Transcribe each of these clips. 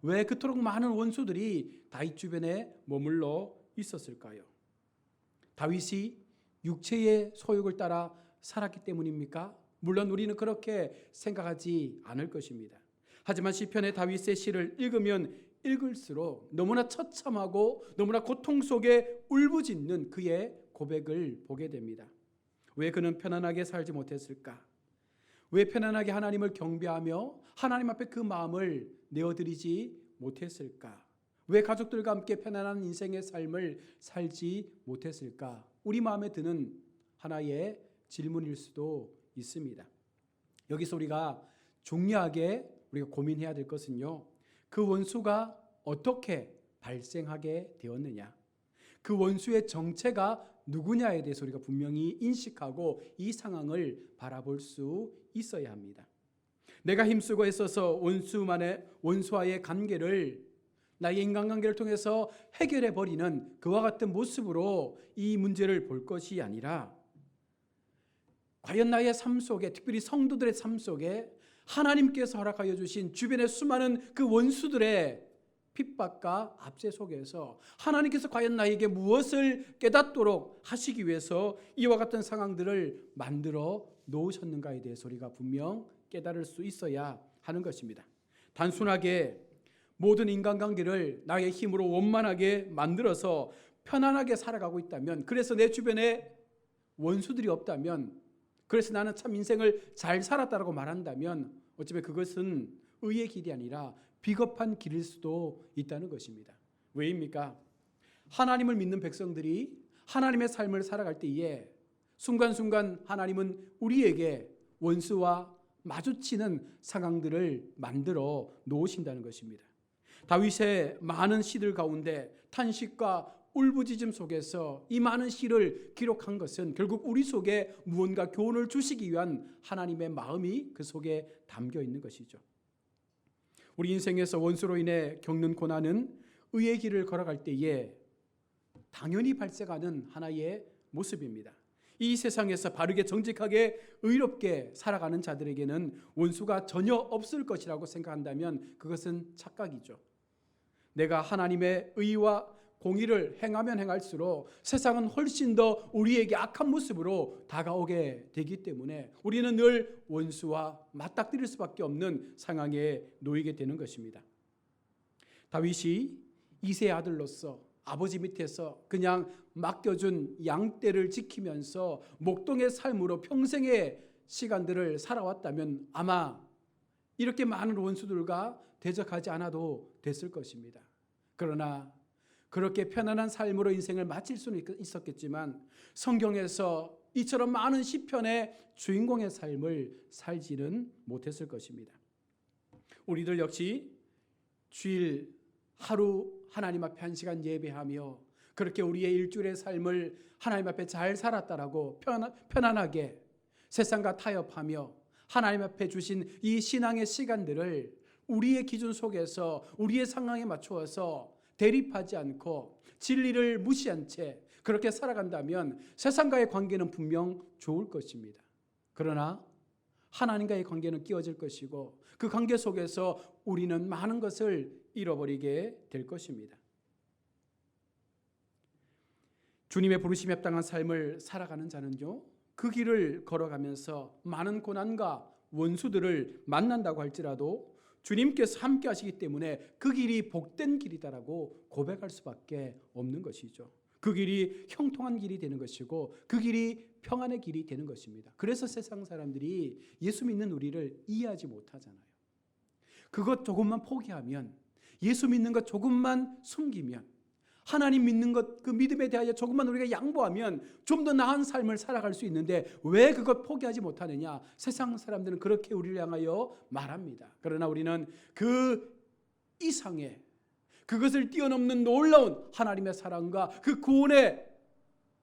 왜 그토록 많은 원수들이 다윗 주변에 머물러 있었을까요? 다윗이 육체의 소욕을 따라 살았기 때문입니까? 물론 우리는 그렇게 생각하지 않을 것입니다. 하지만 시편의 다윗의 시를 읽으면 읽을수록 너무나 처참하고 너무나 고통 속에 울부짖는 그의 고백을 보게 됩니다. 왜 그는 편안하게 살지 못했을까? 왜 편안하게 하나님을 경배하며 하나님 앞에 그 마음을 내어드리지 못했을까? 왜 가족들과 함께 편안한 인생의 삶을 살지 못했을까? 우리 마음에 드는 하나의 질문일 수도 있습니다. 여기서 우리가 중요하게 우리가 고민해야 될 것은요, 그 원수가 어떻게 발생하게 되었느냐, 그 원수의 정체가 누구냐에 대해서 우리가 분명히 인식하고 이 상황을 바라볼 수 있어야 합니다. 내가 힘쓰고 애써서 원수와의 관계를, 나의 인간관계를 통해서 해결해 버리는 그와 같은 모습으로 이 문제를 볼 것이 아니라, 과연 나의 삶 속에, 특별히 성도들의 삶 속에 하나님께서 허락하여 주신 주변의 수많은 그 원수들의 핍박과 압제 속에서 하나님께서 과연 나에게 무엇을 깨닫도록 하시기 위해서 이와 같은 상황들을 만들어 놓으셨는가에 대해서 우리가 분명 깨달을 수 있어야 하는 것입니다. 단순하게 모든 인간관계를 나의 힘으로 원만하게 만들어서 편안하게 살아가고 있다면, 그래서 내 주변에 원수들이 없다면, 그래서 나는 참 인생을 잘 살았다라고 말한다면 어쩌면 그것은 의의 길이 아니라 비겁한 길일 수도 있다는 것입니다. 왜입니까? 하나님을 믿는 백성들이 하나님의 삶을 살아갈 때에 순간순간 하나님은 우리에게 원수와 마주치는 상황들을 만들어 놓으신다는 것입니다. 다윗의 많은 시들 가운데 탄식과 울부짖음 속에서 이 많은 시를 기록한 것은 결국 우리 속에 무언가 교훈을 주시기 위한 하나님의 마음이 그 속에 담겨 있는 것이죠. 우리 인생에서 원수로 인해 겪는 고난은 의의 길을 걸어갈 때에 당연히 발생하는 하나의 모습입니다. 이 세상에서 바르게 정직하게 의롭게 살아가는 자들에게는 원수가 전혀 없을 것이라고 생각한다면 그것은 착각이죠. 내가 하나님의 의와 공의를 행하면 행할수록 세상은 훨씬 더 우리에게 악한 모습으로 다가오게 되기 때문에 우리는 늘 원수와 맞닥뜨릴 수밖에 없는 상황에 놓이게 되는 것입니다. 다윗이 이새의 아들로서 아버지 밑에서 그냥 맡겨준 양떼를 지키면서 목동의 삶으로 평생의 시간들을 살아왔다면 아마 이렇게 많은 원수들과 대적하지 않아도 됐을 것입니다. 그러나 그렇게 편안한 삶으로 인생을 마칠 수는 있었겠지만 성경에서 이처럼 많은 시편의 주인공의 삶을 살지는 못했을 것입니다. 우리들 역시 주일 하루 하나님 앞에 1시간 예배하며 그렇게 우리의 일주일의 삶을 하나님 앞에 잘 살았다라고 편안하게 세상과 타협하며 하나님 앞에 주신 이 신앙의 시간들을 우리의 기준 속에서 우리의 상황에 맞추어서 대립하지 않고 진리를 무시한 채 그렇게 살아간다면 세상과의 관계는 분명 좋을 것입니다. 그러나 하나님과의 관계는 끼어질 것이고 그 관계 속에서 우리는 많은 것을 잃어버리게 될 것입니다. 주님의 부르심에 합당한 삶을 살아가는 자는요, 그 길을 걸어가면서 많은 고난과 원수들을 만난다고 할지라도 주님께서 함께 하시기 때문에 그 길이 복된 길이다라고 고백할 수밖에 없는 것이죠. 그 길이 형통한 길이 되는 것이고 그 길이 평안의 길이 되는 것입니다. 그래서 세상 사람들이 예수 믿는 우리를 이해하지 못하잖아요. 그것 조금만 포기하면, 예수 믿는 것 조금만 숨기면, 하나님 믿는 것, 그 믿음에 대하여 조금만 우리가 양보하면 좀 더 나은 삶을 살아갈 수 있는데 왜 그것 포기하지 못하느냐? 세상 사람들은 그렇게 우리를 향하여 말합니다. 그러나 우리는 그 이상의, 그것을 뛰어넘는 놀라운 하나님의 사랑과 그 구원의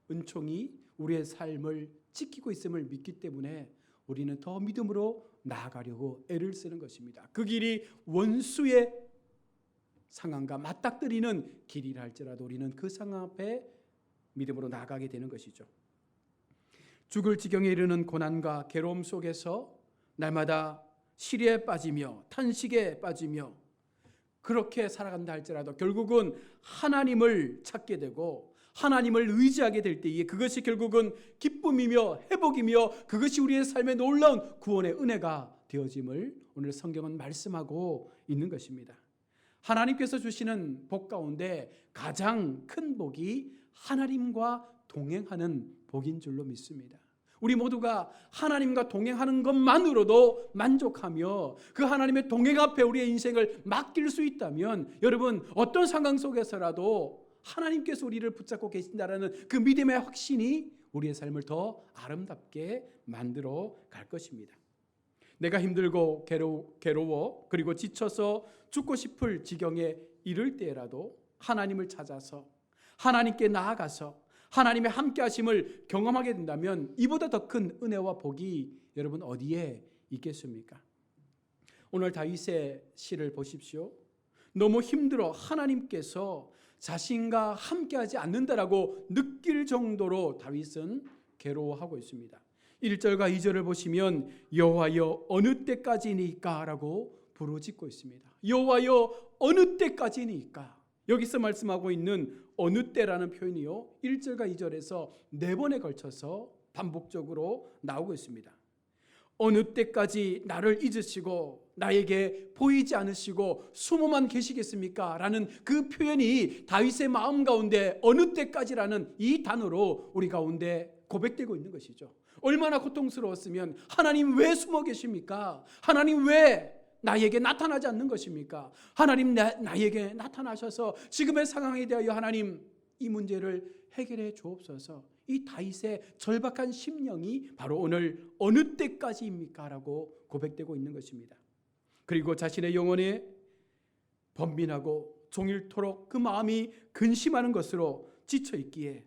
은총이 우리의 삶을 지키고 있음을 믿기 때문에 우리는 더 믿음으로 나아가려고 애를 쓰는 것입니다. 그 길이 원수의 상황과 맞닥뜨리는 길이라 할지라도 우리는 그 상황 앞에 믿음으로 나아가게 되는 것이죠. 죽을 지경에 이르는 고난과 괴로움 속에서 날마다 시리에 빠지며 탄식에 빠지며 그렇게 살아간다 할지라도 결국은 하나님을 찾게 되고 하나님을 의지하게 될 때에 그것이 결국은 기쁨이며 회복이며 그것이 우리의 삶에 놀라운 구원의 은혜가 되어짐을 오늘 성경은 말씀하고 있는 것입니다. 하나님께서 주시는 복 가운데 가장 큰 복이 하나님과 동행하는 복인 줄로 믿습니다. 우리 모두가 하나님과 동행하는 것만으로도 만족하며 그 하나님의 동행 앞에 우리의 인생을 맡길 수 있다면 여러분 어떤 상황 속에서라도 하나님께서 우리를 붙잡고 계신다라는 그 믿음의 확신이 우리의 삶을 더 아름답게 만들어 갈 것입니다. 내가 힘들고 괴로워 그리고 지쳐서 죽고 싶을 지경에 이를 때라도 하나님을 찾아서 하나님께 나아가서 하나님의 함께 하심을 경험하게 된다면 이보다 더 큰 은혜와 복이 여러분 어디에 있겠습니까? 오늘 다윗의 시를 보십시오. 너무 힘들어 하나님께서 자신과 함께하지 않는다라고 느낄 정도로 다윗은 괴로워하고 있습니다. 1절과 2절을 보시면 여호와여 어느 때까지니까 라고 부르짖고 있습니다. 여호와여 어느 때까지니까. 여기서 말씀하고 있는 어느 때라는 표현이요 1절과 2절에서 4번에 걸쳐서 반복적으로 나오고 있습니다. 어느 때까지 나를 잊으시고 나에게 보이지 않으시고 숨어만 계시겠습니까? 라는 그 표현이 다윗의 마음 가운데 어느 때까지라는 이 단어로 우리 가운데 고백되고 있는 것이죠. 얼마나 고통스러웠으면 하나님 왜 숨어 계십니까? 하나님 왜 나에게 나타나지 않는 것입니까? 하나님 나에게 나타나셔서 지금의 상황에 대하여 하나님 이 문제를 해결해 주옵소서. 이 다윗의 절박한 심령이 바로 오늘 어느 때까지입니까? 라고 고백되고 있는 것입니다. 그리고 자신의 영혼에 번민하고 종일토록 그 마음이 근심하는 것으로 지쳐 있기에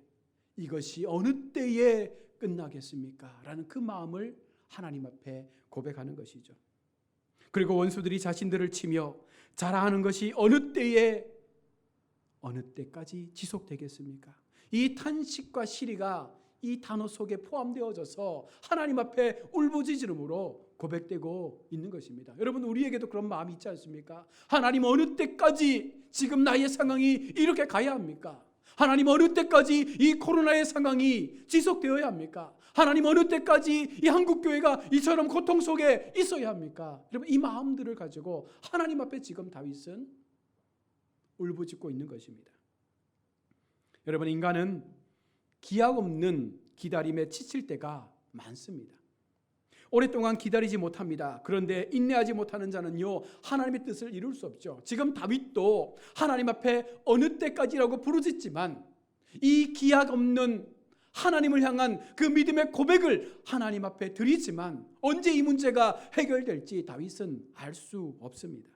이것이 어느 때에 끝나겠습니까? 라는 그 마음을 하나님 앞에 고백하는 것이죠. 그리고 원수들이 자신들을 치며 자랑하는 것이 어느 때까지 지속되겠습니까? 이 탄식과 시리가 이 단어 속에 포함되어져서 하나님 앞에 울부짖음으로 고백되고 있는 것입니다. 여러분 우리에게도 그런 마음이 있지 않습니까? 하나님 어느 때까지 지금 나의 상황이 이렇게 가야 합니까? 하나님 어느 때까지 이 코로나의 상황이 지속되어야 합니까? 하나님 어느 때까지 이 한국교회가 이처럼 고통 속에 있어야 합니까? 여러분 이 마음들을 가지고 하나님 앞에 지금 다윗은 울부짖고 있는 것입니다. 여러분 인간은 기약 없는 기다림에 지칠 때가 많습니다. 오랫동안 기다리지 못합니다. 그런데 인내하지 못하는 자는요 하나님의 뜻을 이룰 수 없죠. 지금 다윗도 하나님 앞에 어느 때까지라고 부르짖지만 이 기약 없는 하나님을 향한 그 믿음의 고백을 하나님 앞에 드리지만 언제 이 문제가 해결될지 다윗은 알 수 없습니다.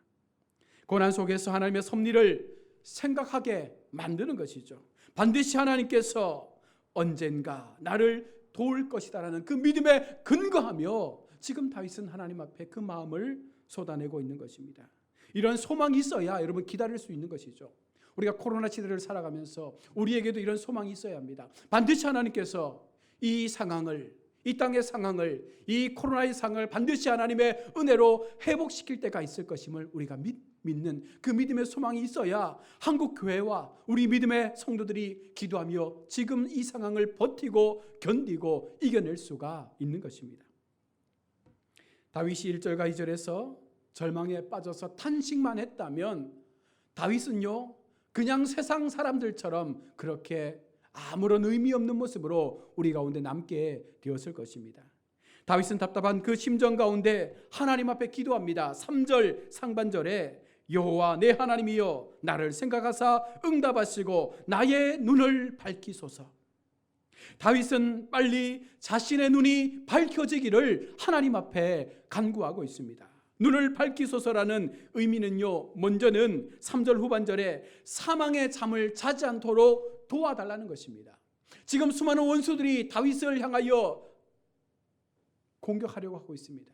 고난 속에서 하나님의 섭리를 생각하게 만드는 것이죠. 반드시 하나님께서 언젠가 나를 도울 것이다라는 그 믿음에 근거하며 지금 다윗은 하나님 앞에 그 마음을 쏟아내고 있는 것입니다. 이런 소망이 있어야 여러분 기다릴 수 있는 것이죠. 우리가 코로나 시대를 살아가면서 우리에게도 이런 소망이 있어야 합니다. 반드시 하나님께서 이 상황을, 이 땅의 상황을, 이 코로나의 상황을 반드시 하나님의 은혜로 회복시킬 때가 있을 것임을 우리가 믿는 그 믿음의 소망이 있어야 한국 교회와 우리 믿음의 성도들이 기도하며 지금 이 상황을 버티고 견디고 이겨낼 수가 있는 것입니다. 다윗이 1절과 2절에서 절망에 빠져서 탄식만 했다면 다윗은요 그냥 세상 사람들처럼 그렇게 아무런 의미 없는 모습으로 우리 가운데 남게 되었을 것입니다. 다윗은 답답한 그 심정 가운데 하나님 앞에 기도합니다. 3절 상반절에 여호와 내 하나님이여 나를 생각하사 응답하시고 나의 눈을 밝히소서. 다윗은 빨리 자신의 눈이 밝혀지기를 하나님 앞에 간구하고 있습니다. 눈을 밝히소서라는 의미는요 먼저는 3절 후반절에 사망의 잠을 자지 않도록 도와달라는 것입니다. 지금 수많은 원수들이 다윗을 향하여 공격하려고 하고 있습니다.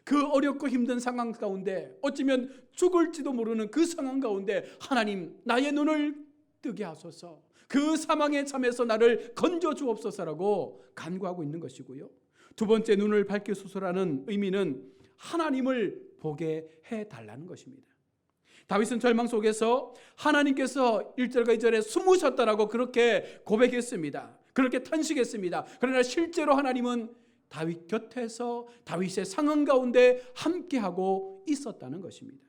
그 어렵고 힘든 상황 가운데 어쩌면 죽을지도 모르는 그 상황 가운데 하나님 나의 눈을 뜨게 하소서, 그 사망의 잠에서 나를 건져 주옵소서라고 간구하고 있는 것이고요. 두 번째 눈을 밝히소서라는 의미는 하나님을 보게 해달라는 것입니다. 다윗은 절망 속에서 하나님께서 1절과 2절에 숨으셨다라고 그렇게 고백했습니다. 그렇게 탄식했습니다. 그러나 실제로 하나님은 다윗 곁에서 다윗의 상황 가운데 함께하고 있었다는 것입니다.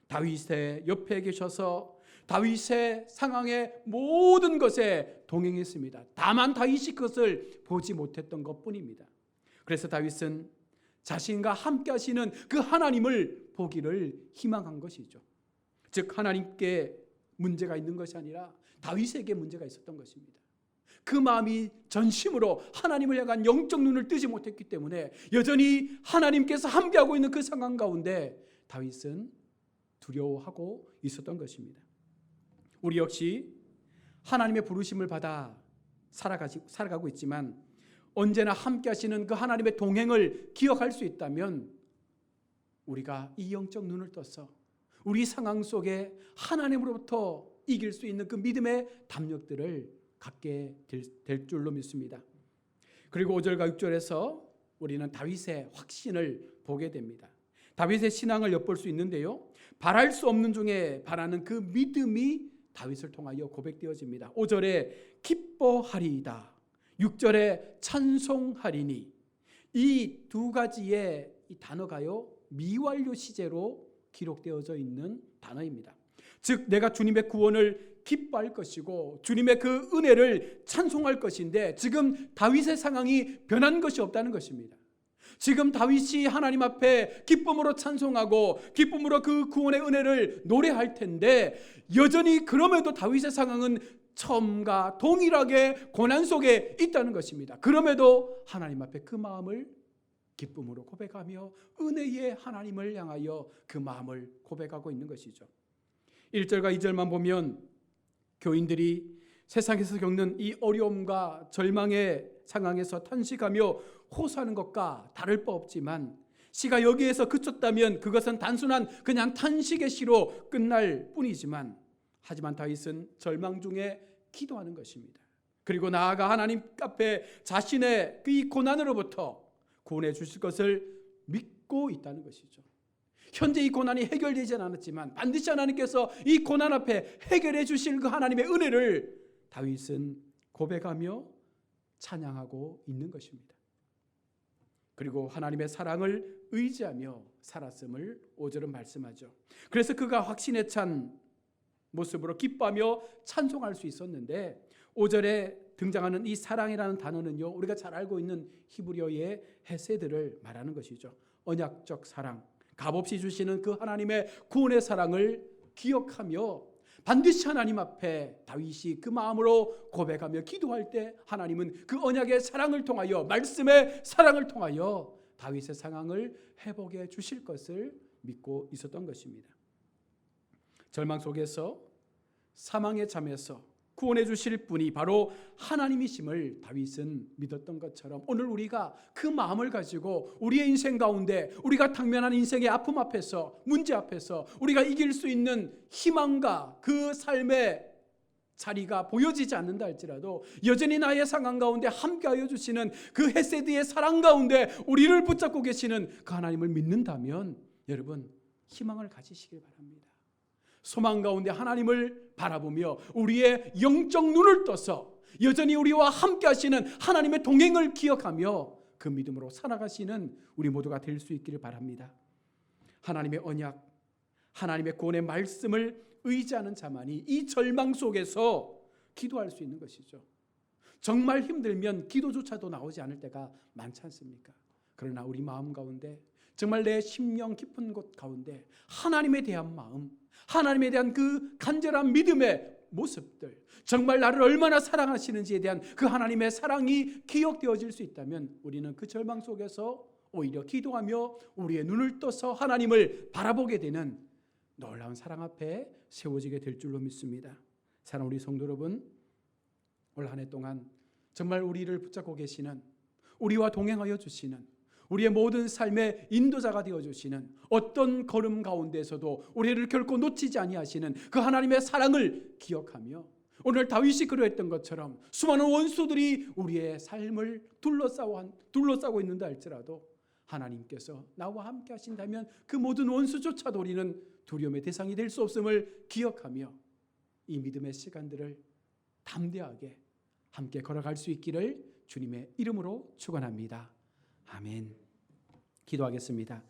다윗의 옆에 계셔서 다윗의 상황의 모든 것에 동행했습니다. 다만 다윗이 그것을 보지 못했던 것뿐입니다. 그래서 다윗은 자신과 함께 하시는 그 하나님을 보기를 희망한 것이죠. 즉 하나님께 문제가 있는 것이 아니라 다윗에게 문제가 있었던 것입니다. 그 마음이 전심으로 하나님을 향한 영적 눈을 뜨지 못했기 때문에 여전히 하나님께서 함께하고 있는 그 상황 가운데 다윗은 두려워하고 있었던 것입니다. 우리 역시 하나님의 부르심을 받아 살아가고 있지만 언제나 함께 하시는 그 하나님의 동행을 기억할 수 있다면 우리가 이 영적 눈을 떠서 우리 상황 속에 하나님으로부터 이길 수 있는 그 믿음의 담력들을 갖게 될 줄로 믿습니다. 그리고 5절과 6절에서 우리는 다윗의 확신을 보게 됩니다. 다윗의 신앙을 엿볼 수 있는데요, 바랄 수 없는 중에 바라는 그 믿음이 다윗을 통하여 고백되어집니다. 5절에 기뻐하리이다, 6절에 찬송하리니, 이 두 가지의 이 단어가요 미완료 시제로 기록되어져 있는 단어입니다. 즉 내가 주님의 구원을 기뻐할 것이고 주님의 그 은혜를 찬송할 것인데, 지금 다윗의 상황이 변한 것이 없다는 것입니다. 지금 다윗이 하나님 앞에 기쁨으로 찬송하고 기쁨으로 그 구원의 은혜를 노래할 텐데, 여전히 그럼에도 다윗의 상황은 처음과 동일하게 고난 속에 있다는 것입니다. 그럼에도 하나님 앞에 그 마음을 기쁨으로 고백하며 은혜의 하나님을 향하여 그 마음을 고백하고 있는 것이죠. 1절과 2절만 보면 교인들이 세상에서 겪는 이 어려움과 절망의 상황에서 탄식하며 호소하는 것과 다를 바 없지만, 시가 여기에서 그쳤다면 그것은 단순한 그냥 탄식의 시로 끝날 뿐이지만, 하지만 다윗은 절망 중에 기도하는 것입니다. 그리고 나아가 하나님 앞에 자신의 이 고난으로부터 구원해 주실 것을 믿고 있다는 것이죠. 현재 이 고난이 해결되지는 않았지만 반드시 하나님께서 이 고난 앞에 해결해 주실 그 하나님의 은혜를 다윗은 고백하며 찬양하고 있는 것입니다. 그리고 하나님의 사랑을 의지하며 살았음을 5절은 말씀하죠. 그래서 그가 확신에 찬 모습으로 기뻐하며 찬송할 수 있었는데, 5절에 등장하는 이 사랑이라는 단어는요, 우리가 잘 알고 있는 히브리어의 헤세드를 말하는 것이죠. 언약적 사랑, 값없이 주시는 그 하나님의 구원의 사랑을 기억하며 반드시 하나님 앞에 다윗이 그 마음으로 고백하며 기도할 때 하나님은 그 언약의 사랑을 통하여, 말씀의 사랑을 통하여 다윗의 상황을 회복해 주실 것을 믿고 있었던 것입니다. 절망 속에서, 사망의 잠에서 구원해 주실 분이 바로 하나님이심을 다윗은 믿었던 것처럼, 오늘 우리가 그 마음을 가지고 우리의 인생 가운데 우리가 당면한 인생의 아픔 앞에서, 문제 앞에서 우리가 이길 수 있는 희망과 그 삶의 자리가 보여지지 않는다 할지라도 여전히 나의 상황 가운데 함께하여 주시는 그 헤세드의 사랑 가운데 우리를 붙잡고 계시는 그 하나님을 믿는다면 여러분 희망을 가지시길 바랍니다. 소망 가운데 하나님을 바라보며 우리의 영적 눈을 떠서 여전히 우리와 함께 하시는 하나님의 동행을 기억하며 그 믿음으로 살아가시는 우리 모두가 될 수 있기를 바랍니다. 하나님의 언약, 하나님의 구원의 말씀을 의지하는 자만이 이 절망 속에서 기도할 수 있는 것이죠. 정말 힘들면 기도조차도 나오지 않을 때가 많지 않습니까? 그러나 우리 마음 가운데, 정말 내 심령 깊은 곳 가운데 하나님에 대한 마음, 하나님에 대한 그 간절한 믿음의 모습들, 정말 나를 얼마나 사랑하시는지에 대한 그 하나님의 사랑이 기억되어질 수 있다면 우리는 그 절망 속에서 오히려 기도하며 우리의 눈을 떠서 하나님을 바라보게 되는 놀라운 사랑 앞에 세워지게 될 줄로 믿습니다. 사랑 우리 성도 여러분, 올 한 해 동안 정말 우리를 붙잡고 계시는, 우리와 동행하여 주시는, 우리의 모든 삶의 인도자가 되어주시는, 어떤 걸음 가운데서도 우리를 결코 놓치지 아니하시는 그 하나님의 사랑을 기억하며, 오늘 다윗이 그러했던 것처럼 수많은 원수들이 우리의 삶을 둘러싸고 있는다 할지라도 하나님께서 나와 함께 하신다면 그 모든 원수조차도 우리는 두려움의 대상이 될 수 없음을 기억하며 이 믿음의 시간들을 담대하게 함께 걸어갈 수 있기를 주님의 이름으로 축원합니다. 아멘. 기도하겠습니다.